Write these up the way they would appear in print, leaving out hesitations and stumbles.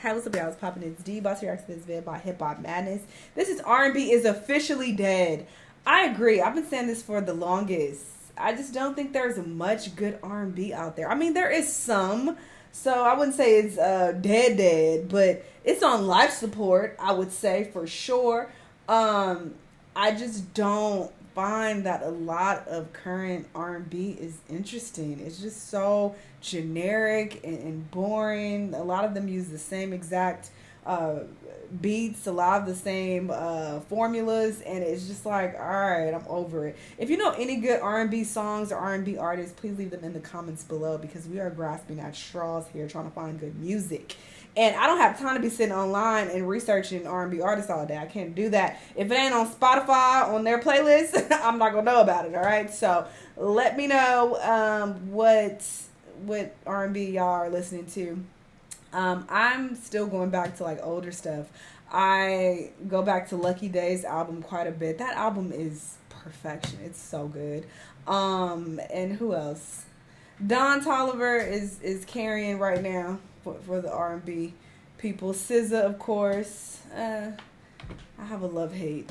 Hey, what's up, y'all? It's popping. It's D. Boss reacts to this vid by Hip Hop Madness. This is R&B is officially dead. I agree. I've been saying this for the longest. I just don't think there's much good R&B out there. I mean, there is some, so I wouldn't say it's dead, but it's on life support, I would say, for sure. I just don't find that a lot of current R&B is interesting. It's just so generic and boring. A lot of them use the same exact beats, a lot of the same formulas, and it's just like, all right, I'm over it. If you know any good R&B songs or R&B artists, please leave them in the comments below, because we are grasping at straws here trying to find good music. And I don't have time to be sitting online and researching R&B artists all day. I can't do that. If it ain't on Spotify, on their playlist, I'm not going to know about it, all right? So let me know what R&B y'all are listening to. I'm still going back to like older stuff. I go back to Lucky Daye's album quite a bit. That album is perfection. It's so good. And who else? Don Toliver is carrying right now for the R&B people. SZA, of course. I have a love-hate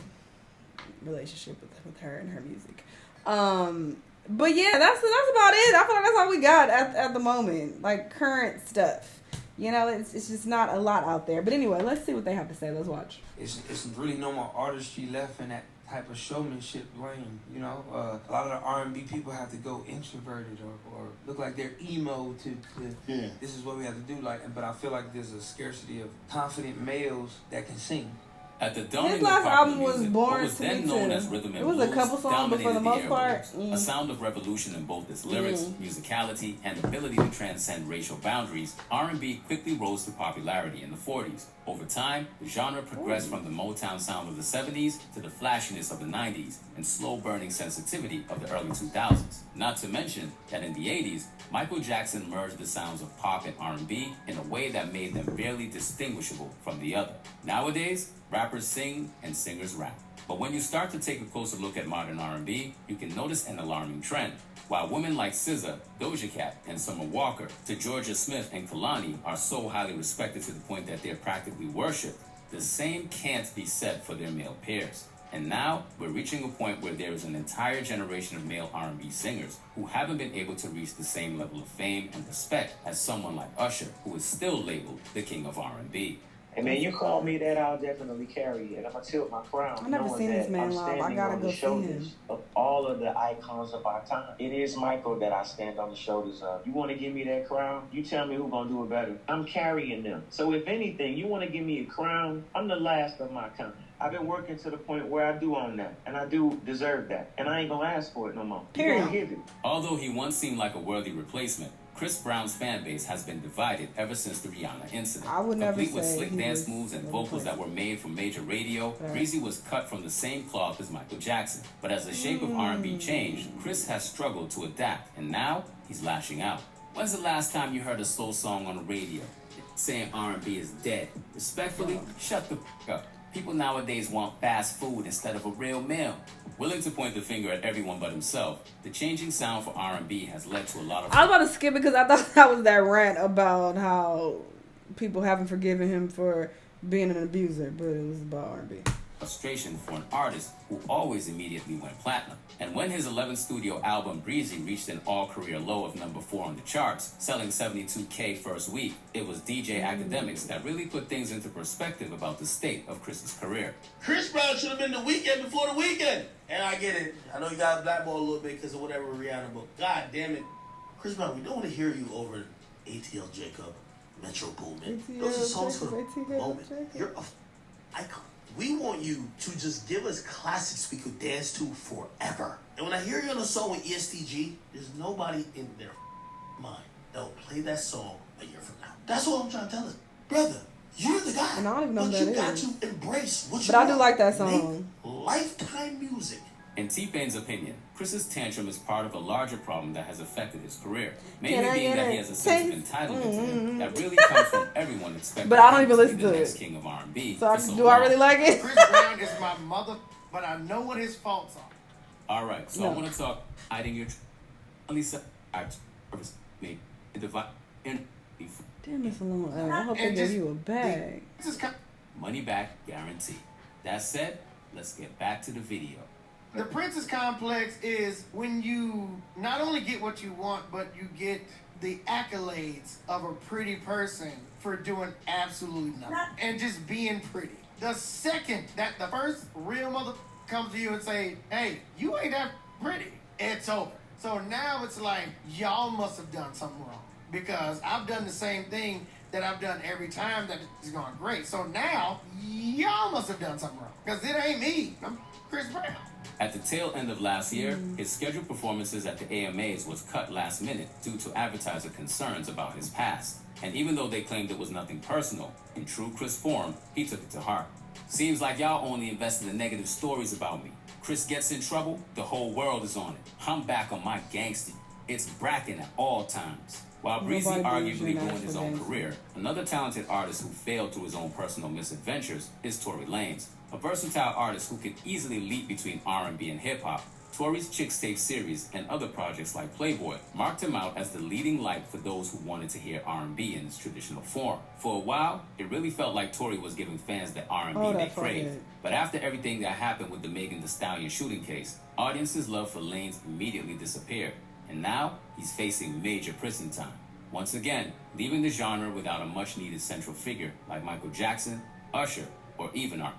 relationship with her and her music. But yeah, that's about it. I feel like that's all we got at the moment. Like current stuff. You know, it's just not a lot out there. But anyway, let's see what they have to say. Let's watch. It's really no more artistry left in that type of showmanship lane. You know, a lot of the R&B people have to go introverted or look like they're emo to yeah. This is what we have to do. But I feel like there's a scarcity of confident males that can sing. At the dawning his last album was music, boring what was then known as rhythm and it was blues, a couple songs, but for the most part, a sound of revolution in both its lyrics, musicality, and ability to transcend racial boundaries. R&B quickly rose to popularity in the 40s. Over time, the genre progressed from the Motown sound of the 70s to the flashiness of the 90s and slow-burning sensitivity of the early 2000s. Not to mention that in the 80s, Michael Jackson merged the sounds of pop and R&B in a way that made them barely distinguishable from the other. Nowadays, rappers sing and singers rap. But when you start to take a closer look at modern R&B, you can notice an alarming trend. While women like SZA, Doja Cat, and Summer Walker, to Georgia Smith and Kalani are so highly respected to the point that they're practically worshipped, the same can't be said for their male peers. And now, we're reaching a point where there is an entire generation of male R&B singers who haven't been able to reach the same level of fame and respect as someone like Usher, who is still labeled the king of R&B. Hey man, you call me that, I'll definitely carry it. I'm gonna tilt my crown. I've never seen this man live. I gotta go see him. Of all of the icons of our time, it is Michael that I stand on the shoulders of. You want to give me that crown? You tell me who's gonna do it better. I'm carrying them. So if anything, you want to give me a crown? I'm the last of my kind. I've been working to the point where I do own that, and I do deserve that, and I ain't gonna ask for it no more. Period. You gonna give it. Although he once seemed like a worthy replacement, Chris Brown's fan base has been divided ever since the Rihanna incident. I would never Complete with say slick dance moves and vocals that were made for major radio, Breezy was cut from the same cloth as Michael Jackson. But as the shape of R&B changed, Chris has struggled to adapt, and now he's lashing out. When's the last time you heard a slow song on the radio saying R&B is dead? Respectfully, shut the f*** up. People nowadays want fast food instead of a real meal. Willing to point the finger at everyone but himself, the changing sound for R&B has led to a lot of... I was about to skip it because I thought that was that rant about how people haven't forgiven him for being an abuser, but it was about R&B. Frustration for an artist who always immediately went platinum. And when his 11th studio album Breezy reached an all-career low of number 4 on the charts, selling 72K first week, it was DJ Academics that really put things into perspective about the state of Chris's career. Chris Brown should have been the weekend before the weekend. And I get it. I know you got blackballed a little bit because of whatever Rihanna, but god damn it. Chris Brown, we don't want to hear you over ATL Jacob, Metro Boomin. Those are songs for the moment. You're an icon. We want you to just give us classics we could dance to forever. And when I hear you on a song with ESTG, there's nobody in their mind that will play that song a year from now. That's what I'm trying to tell us. Brother, you're the guy. And I don't even know but that you is. got to embrace what you But I do like that song. Make lifetime music. In T-Pain's opinion, Chris's tantrum is part of a larger problem that has affected his career. Maybe being that he has a sense of entitlement to him that really comes from everyone expecting but I don't even him listen to be the to next it. king of R&B. So do I really like it? Chris Brown is my mother, but I know what his faults are. All right, so I want to talk hiding your Lisa me divide Damn, it's a long I hope they give you a bag. Money back guarantee. That said, let's get back to the video. The princess complex is when you not only get what you want, but you get the accolades of a pretty person for doing absolutely nothing and just being pretty. The second that the first real mother comes to you and say, hey, you ain't that pretty, it's over. So now it's like, y'all must have done something wrong because I've done the same thing that I've done every time that it's gone great. So now, y'all must have done something wrong because it ain't me. I'm Chris Brown. At the tail end of last year, his scheduled performances at the AMAs was cut last minute due to advertiser concerns about his past. And even though they claimed it was nothing personal, in true Chris form, he took it to heart. Seems like y'all only invest in the negative stories about me. Chris gets in trouble, the whole world is on it. I'm back on my gangster. It's bracking at all times. While Breezy arguably ruined his own career, another talented artist who failed through his own personal misadventures is Tory Lanez. A versatile artist who can easily leap between R&B and hip-hop, Tory's Chixtape series and other projects like Playboy marked him out as the leading light for those who wanted to hear R&B in its traditional form. For a while, it really felt like Tory was giving fans the R&B they craved. But after everything that happened with the Megan Thee Stallion shooting case, audiences' love for Lanez immediately disappeared. And now, he's facing major prison time. Once again, leaving the genre without a much-needed central figure like Michael Jackson, Usher, or even Art.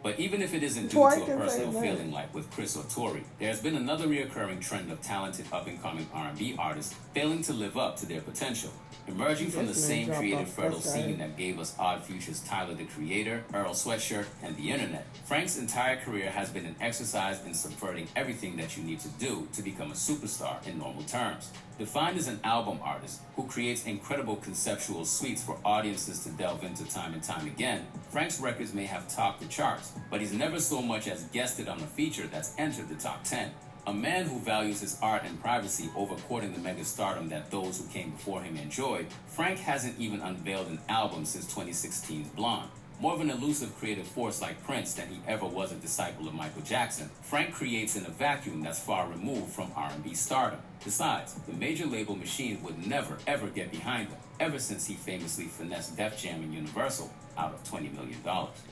But even if it isn't due to a personal feeling like with Chris or Tory, there's been another reoccurring trend of talented up-and-coming R&B artists failing to live up to their potential. Emerging from the same creative fertile scene that gave us Odd Future's Tyler the Creator, Earl Sweatshirt, and the internet, Frank's entire career has been an exercise in subverting everything that you need to do to become a superstar in normal terms. Defined as an album artist who creates incredible conceptual suites for audiences to delve into time and time again, Frank's records may have topped the charts, but he's never so much as guested on a feature that's entered the top 10. A man who values his art and privacy over courting the megastardom that those who came before him enjoyed, Frank hasn't even unveiled an album since 2016's Blonde. More of an elusive creative force like Prince than he ever was a disciple of Michael Jackson, Frank creates in a vacuum that's far removed from R&B stardom. Besides, the major label machine would never ever get behind him, ever since he famously finessed Def Jam and Universal out of $20 million.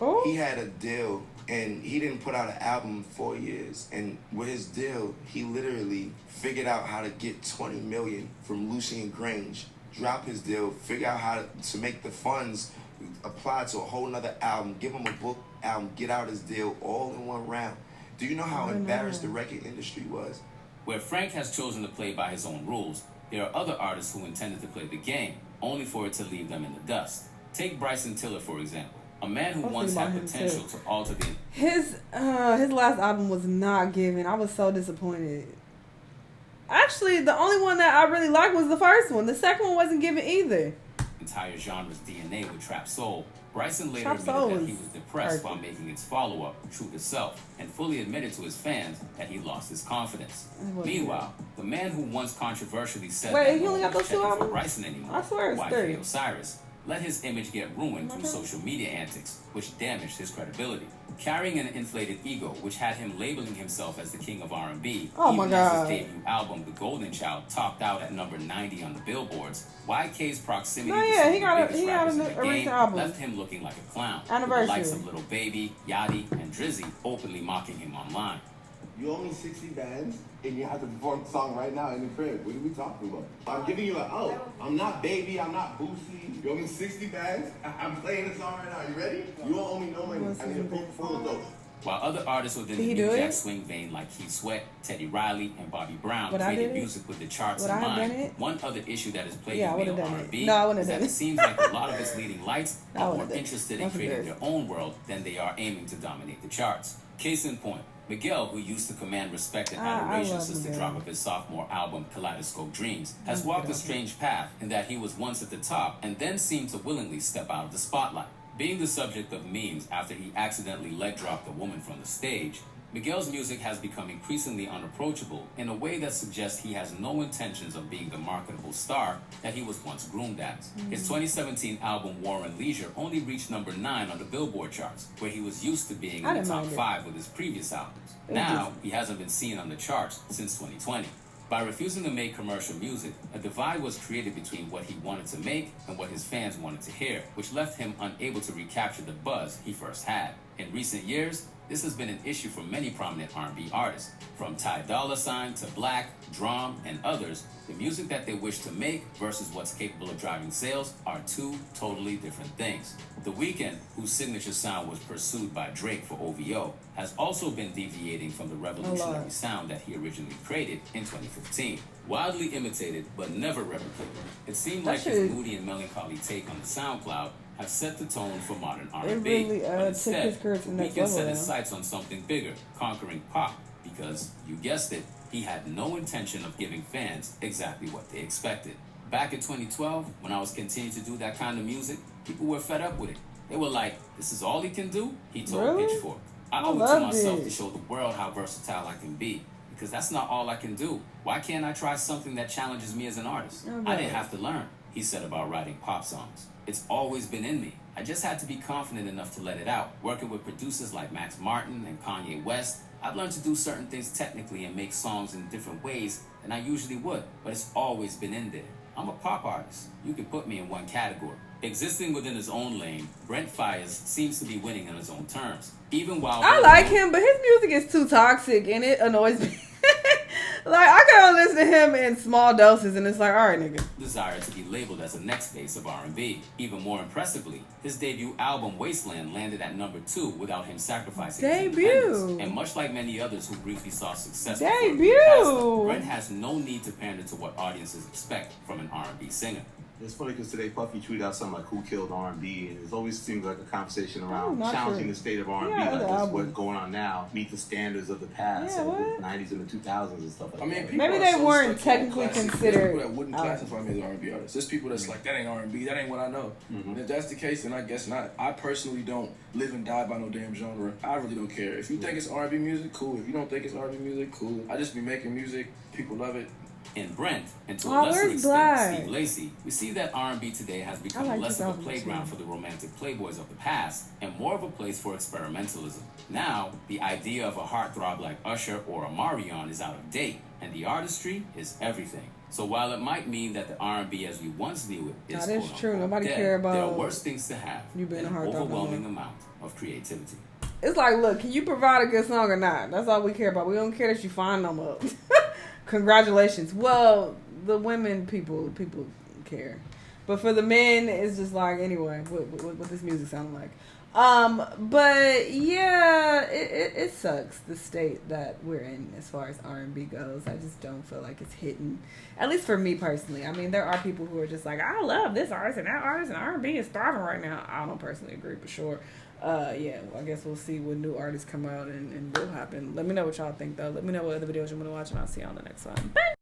Oh. He had a deal, and he didn't put out an album in 4 years. And with his deal, he literally figured out how to get $20 million from Lucian Grange, drop his deal, figure out how to make the funds apply to a whole nother album, give him a book album, get out his deal all in one round. Do you know how embarrassed the record industry was? Where Frank has chosen to play by his own rules, there are other artists who intended to play the game, only for it to leave them in the dust. Take Bryson Tiller, for example. A man who once had potential to alter the... His last album was not given. I was so disappointed. Actually, the only one that I really liked was the first one. The second one wasn't given either. Entire genre's DNA with Trap Soul, Bryson later admitted that he was depressed while making its follow-up, True to Self, and fully admitted to his fans that he lost his confidence. Meanwhile, the man who once controversially said that he only got those two albums? Bryson anymore, I swear it's three. Osiris, let his image get ruined through social media antics, which damaged his credibility. Carrying an inflated ego, which had him labeling himself as the king of R&B, even as his debut album, The Golden Child, topped out at number 90 on the billboards, YK's proximity to some of the biggest rappers in the game left him looking like a clown, with the likes of Lil Baby, Yachty, and Drizzy openly mocking him online. You owe me 60 bands, and you have to perform the song right now in the crib. What are we talking about? I'm giving you an out. I'm not Baby. I'm not Boosie. You owe me 60 bands. I'm playing the song right now. You ready? You don't owe me no money. I need a book full of those. While other artists within the New Jack Swing vein like Keith Sweat, Teddy Riley, and Bobby Brown created music with the charts in mind, one other issue that is plaguing male R&B is that it seems like a lot of its leading lights are more interested in creating their own world than they are aiming to dominate the charts. Case in point, Miguel, who used to command respect and adoration since the drop of his sophomore album, Kaleidoscope Dreams, has walked a strange path in that he was once at the top and then seemed to willingly step out of the spotlight. Being the subject of memes after he accidentally leg-dropped a woman from the stage, Miguel's music has become increasingly unapproachable in a way that suggests he has no intentions of being the marketable star that he was once groomed as. His 2017 album War and Leisure only reached number 9 on the Billboard charts, where he was used to being in the top 5 with his previous albums. Now, he hasn't been seen on the charts since 2020. By refusing to make commercial music, a divide was created between what he wanted to make and what his fans wanted to hear, which left him unable to recapture the buzz he first had. In recent years, this has been an issue for many prominent R&B artists. From Ty Dolla $ign to Black, Drum, and others, the music that they wish to make versus what's capable of driving sales are two totally different things. The Weeknd, whose signature sound was pursued by Drake for OVO, has also been deviating from the revolutionary sound that he originally created in 2015. Wildly imitated, but never replicated. It seemed like his moody and melancholy take on the SoundCloud have set the tone for modern R&B. Really, but instead, the Weeknd set his sights on something bigger, conquering pop, because, you guessed it, he had no intention of giving fans exactly what they expected. Back in 2012, when I was continuing to do that kind of music, people were fed up with it. They were like, this is all he can do? He told Pitchfork. I owe it to myself to show the world how versatile I can be, because that's not all I can do. Why can't I try something that challenges me as an artist? I didn't have to learn, he said about writing pop songs. It's always been in me. I just had to be confident enough to let it out. Working with producers like Max Martin and Kanye West, I've learned to do certain things technically and make songs in different ways than I usually would, but it's always been in there. I'm a pop artist. You can put me in one category. Existing within his own lane, Brent Faiyaz seems to be winning on his own terms. Even while I like him, but his music is too toxic and it annoys me. Like, I can only listen to him in small doses and it's like, all right, nigga. Desire to be labeled as the next face of R&B. Even more impressively, his debut album Wasteland landed at number 2 without him sacrificing his independence. And much like many others who briefly saw success before Brent has no need to pander to what audiences expect from an R&B singer. It's funny because today Puffy tweeted out something like "Who killed R&B?" and it always seems like a conversation around challenging the state of R&B, like this, what's going on now, meet the standards of the past, of the '90s and the 2000s and stuff like that. Maybe they weren't technically considered. People that wouldn't classify me as R&B artists. There's people that's like, that ain't R&B, that ain't what I know. And if that's the case, then I guess not. I personally don't live and die by no damn genre. I really don't care. If you think it's R&B music, cool. If you don't think it's R&B music, cool. I just be making music. People love it. In Brent, and to a lesser extent Steve Lacy, we see that R&B today has become less of a playground for the romantic playboys of the past and more of a place for experimentalism. Now, the idea of a heartthrob like Usher or Omarion is out of date, and the artistry is everything. So while it might mean that the R&B as we once knew it is true. Nobody dead, care about there are worse things to have than an overwhelming amount of creativity. It's like, look, can you provide a good song or not? That's all we care about. We don't care that you find them up. Congratulations. Well, the women people care, but for the men, it's just like, anyway, what this music sounding like. But yeah, it sucks the state that we're in as far as R&B goes. I just don't feel like it's hitting, at least for me personally. I mean, there are people who are just like, I love this artist and that artist, and R&B is thriving right now. I don't personally agree, for sure. Yeah, I guess we'll see when new artists come out and what will happen. Let me know what y'all think, though. Let me know what other videos you want to watch, and I'll see you on the next one. Bye!